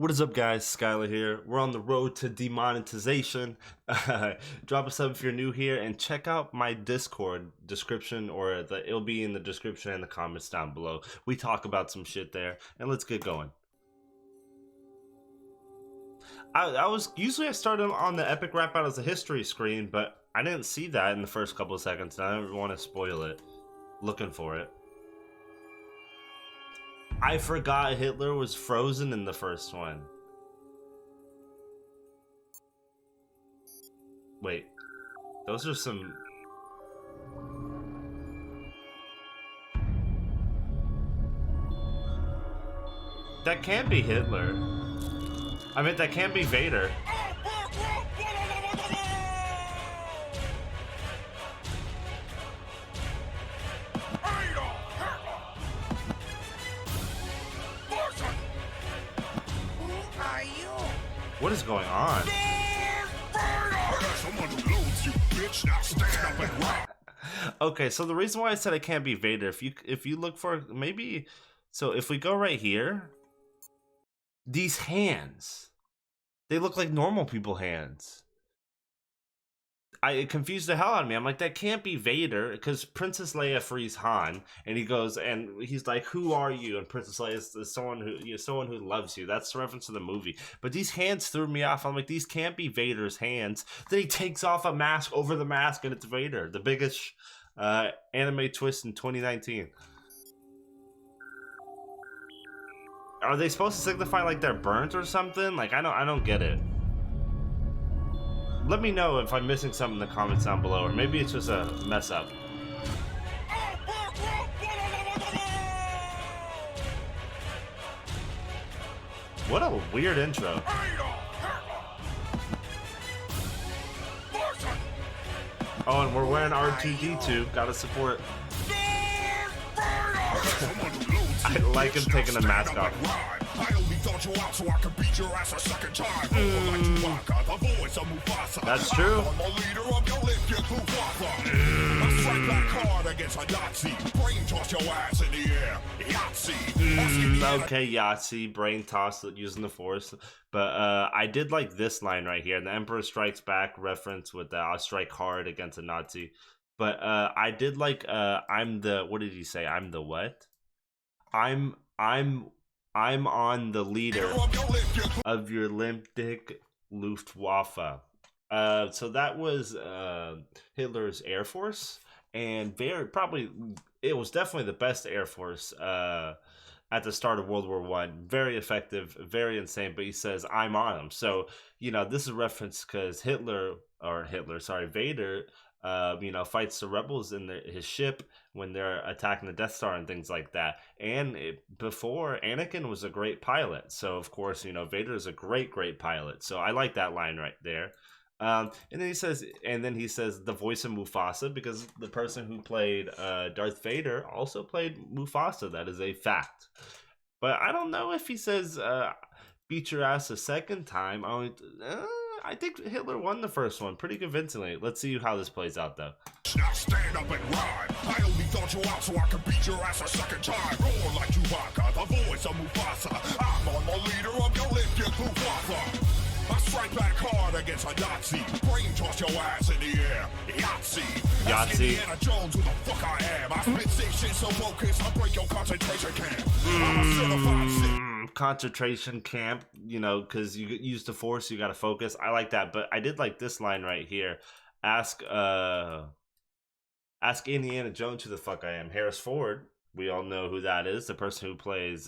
What is up, guys? Skylar here. We're on the road to demonetization. Drop a sub if you're new here and check out my Discord description, or it'll be in the description and the comments down below. We talk about some shit there, and let's get going. I started on the epic rap battles of history screen, but I didn't see that in the first couple of seconds, and I don't want to spoil it. Looking for it. I forgot Hitler was frozen in the first one. Wait, those are some... That can't be Hitler. I mean, that can't be Vader. What is going on? Okay, so the reason why I said it can't be Vader, if you look for maybe, so if we go right here, these hands, they look like normal people hands. It confused the hell out of me. I'm like, that can't be Vader, because Princess Leia frees Han, and he goes, and he's like, "Who are you?" And Princess Leia is someone who loves you. That's the reference to the movie. But these hands threw me off. I'm like, these can't be Vader's hands. Then he takes off a mask over the mask, and it's Vader. The biggest anime twist in 2019. Are they supposed to signify like they're burnt or something? Like, I don't get it. Let me know if I'm missing something in the comments down below, or maybe it's just a mess up. What a weird intro. Oh, and we're wearing R2-D2. Gotta support. I like him taking the mask off. That's true. Okay, Yahtzee, brain toss using the Force. But I did like this line right here. The Emperor Strikes Back reference with the I'll strike hard against a Nazi. But I did like I'm the, what did he say? I'm the what? I'm on the leader of your Olympic Luftwaffe. So that was Hitler's Air Force, and it was definitely the best Air Force at the start of World War I. Very effective, very insane. But he says, "I'm on them." So this is a reference because Vader, fights the rebels in his ship when they're attacking the Death Star and things like that. And before, Anakin was a great pilot. So, of course, Vader is a great pilot. So I like that line right there. And then he says, the voice of Mufasa, because the person who played Darth Vader also played Mufasa. That is a fact. But I don't know if he says, beat your ass a second time. I think Hitler won the first one pretty convincingly. Let's see how this plays out, though. Now stand up and ride. I only thought you out so I could beat your ass a second time. Roar like Chewbacca, the voice of Mufasa. I'm on the leader of your Olympic Luftwaffe. I strike back hard against a Nazi. Brain toss your ass in the air. Yahtzee. That's Indiana Jones, who the fuck I am. I spit sick shit so focused, I break your concentration camp. I'm a certified concentration camp, because you use the Force, you gotta focus. I like that, but I did like this line right here. Ask Indiana Jones who the fuck I am. Harris Ford, we all know who that is, the person who plays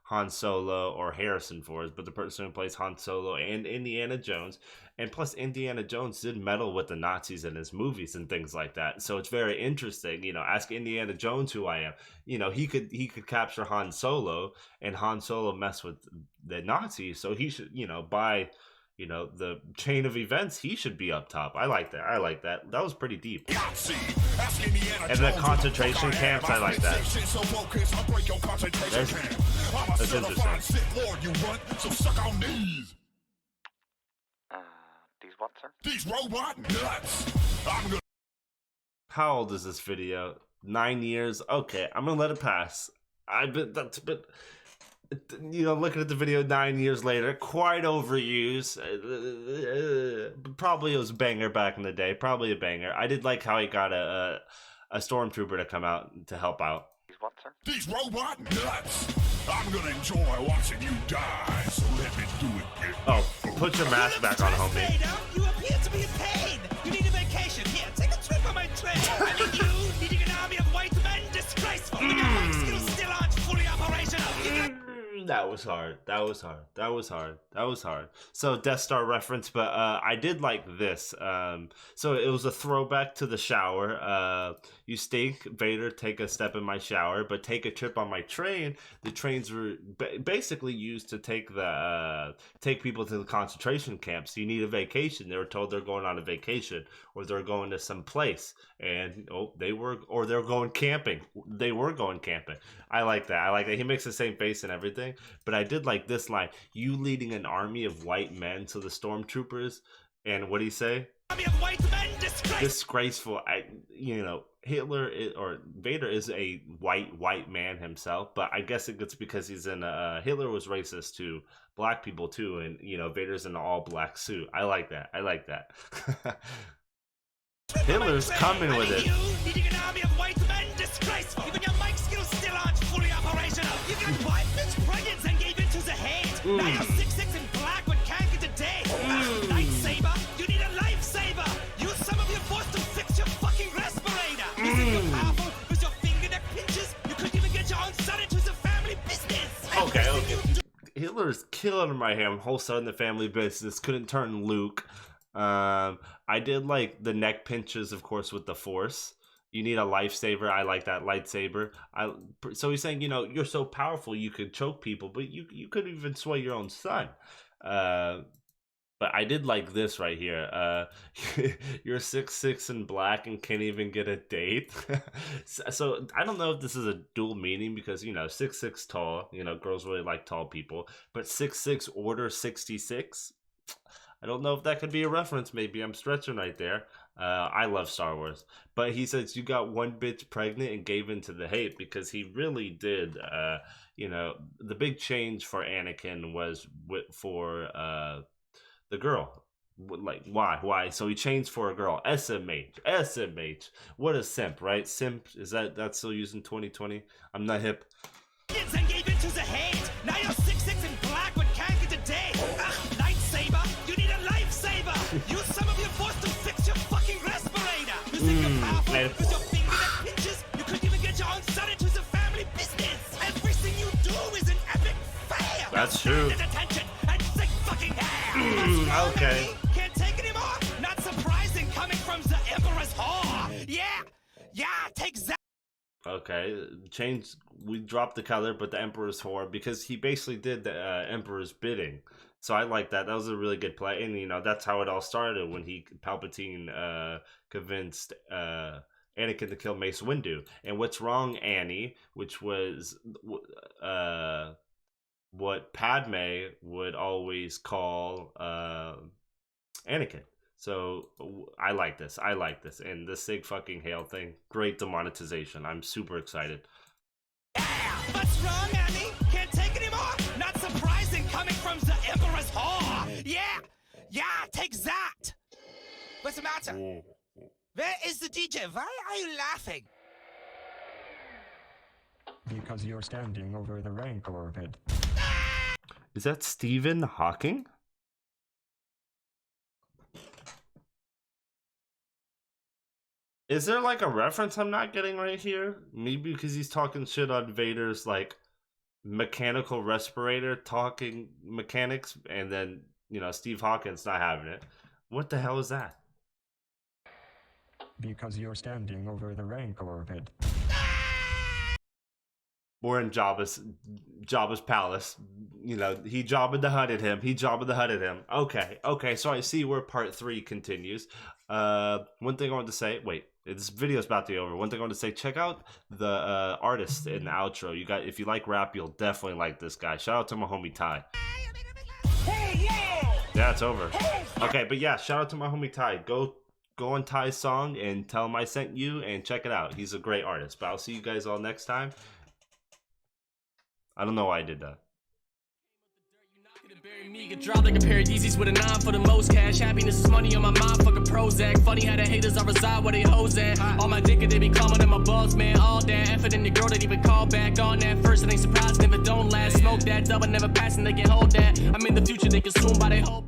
Han Solo, or Harrison Ford, but the person who plays Han Solo and Indiana Jones. And plus, Indiana Jones did meddle with the Nazis in his movies and things like that. So it's very interesting. Ask Indiana Jones who I am. He could capture Han Solo, and Han Solo mess with the Nazis. So he should, by the chain of events, he should be up top. I like that. That was pretty deep. And the concentration camps, I like that. That's interesting. These what, sir? These robot nuts! How old is this video? 9 years? Okay, I'm gonna let it pass. you know, looking at the video 9 years later, quite overused. Probably it was a banger back in the day. Probably a banger. I did like how he got a stormtrooper to come out to help out. What, sir? These robot nuts. I'm gonna enjoy watching you die, so let me do it, kid. Oh, put your mask back on, homie. You appear to be in pain. You need a vacation. Here, take a trip on my train. I mean, you needing an army of white men, disgraceful. But your mic skills still aren't fully operational. That was hard. That was hard. That was hard. That was hard. So Death Star reference, but I did like this. So it was a throwback to the shower. You stink, Vader, take a step in my shower, but take a trip on my train. The trains were basically used to take people to the concentration camps. You need a vacation. They were told they're going on a vacation, or they're going to some place, and they're going camping. They were going camping. I like that. I like that. He makes the same face and everything. But I did like this line: "You leading an army of white men to the stormtroopers," and what do you say? Army of white men, Disgraceful. Hitler or Vader is a white man himself, but I guess it's because he's in Hitler was racist to black people too, and Vader's in an all black suit. I like that. I like that. Hitler's coming with it. You needing an army of white men, disgraceful. Even your mic skills still aren't fully operational. You got five bitch pregnant and gave into the hate. Now you're 6'6" and black but can't get a date. Lightsaber, you need a lifesaver. Use some of your force to fix your fucking respirator. You think you're powerful with your fingerneck pinches? You couldn't even get your own son into the family business. Okay. Hitler's killing my hand. Whole son in the family business. Couldn't turn Luke. I did like the neck pinches, of course, with the force. You need a lifesaver. I like that lightsaber. So he's saying, you're so powerful you could choke people, but you could even sway your own son. But I did like this right here. You're 6'6" and black and can't even get a date. So I don't know if this is a dual meaning because 6'6" tall. Girls really like tall people, but 6'6" order 66. I don't know if that could be a reference. Maybe I'm stretching right there. I love Star Wars. But he says you got one bitch pregnant and gave into the hate because he really did. The big change for Anakin was for the girl. Like, why? So he changed for a girl. SMH. What a simp, right? Simp, is that's still used in 2020? I'm not hip. And gave into the hate. Now you're 6'6" and black but can't get a date. Lightsaber, you need a lifesaver. Use some of your force to fix your fucking respirator. You think you're powerful with your fingerneck pinches? You couldn't even get your own son into the family business. Everything you do is an epic fail. That's true. Attention and sick fucking hair. Okay. Can't take anymore? Not surprising coming from the Emperor's whore. Yeah, take that. Okay, we dropped the color, but the Emperor's whore, because he basically did the Emperor's bidding. So I like that. That was a really good play. And, that's how it all started when Palpatine convinced Anakin to kill Mace Windu. And what's wrong, Annie, which was what Padme would always call Anakin. So I like this. And the Sig fucking hail thing, great demonetization. I'm super excited. Yeah! What's wrong, Annie? Can't take anymore? Not surprising coming from the Emperor's whore. Yeah, take that. What's the matter? Where is the DJ? Why are you laughing? Because you're standing over the rank orbit. Is that Stephen Hawking? Is there like a reference I'm not getting right here? Maybe because he's talking shit on Vader's like mechanical respirator talking mechanics, and then Steve Hawkins not having it. What the hell is that? Because you're standing over the rank orbit. We're in Jabba's palace. He Jabba the Hutt at him. Okay. So I see where part 3 continues. One thing I wanted to say. Wait, this video's about to be over. One thing I wanted to say. Check out the artist in the outro. If you like rap, you'll definitely like this guy. Shout out to my homie Ty. Yeah, it's over. Okay, but yeah, shout out to my homie Ty. Go on Ty's song and tell him I sent you and check it out. He's a great artist. But I'll see you guys all next time. I don't know why I did that. Bury me, get dropped like a pair of Yeezys with a 9 for the most cash. Happiness is money on my mind, fuck a Prozac. Funny how the haters I reside where they hoes at. All my dick they be climbing in my balls, man. All that effort in the girl that even call back. On that first, it ain't surprising if it don't last. Smoke that double, never passing, they can hold that. I'm in the future, they consumed by they whole.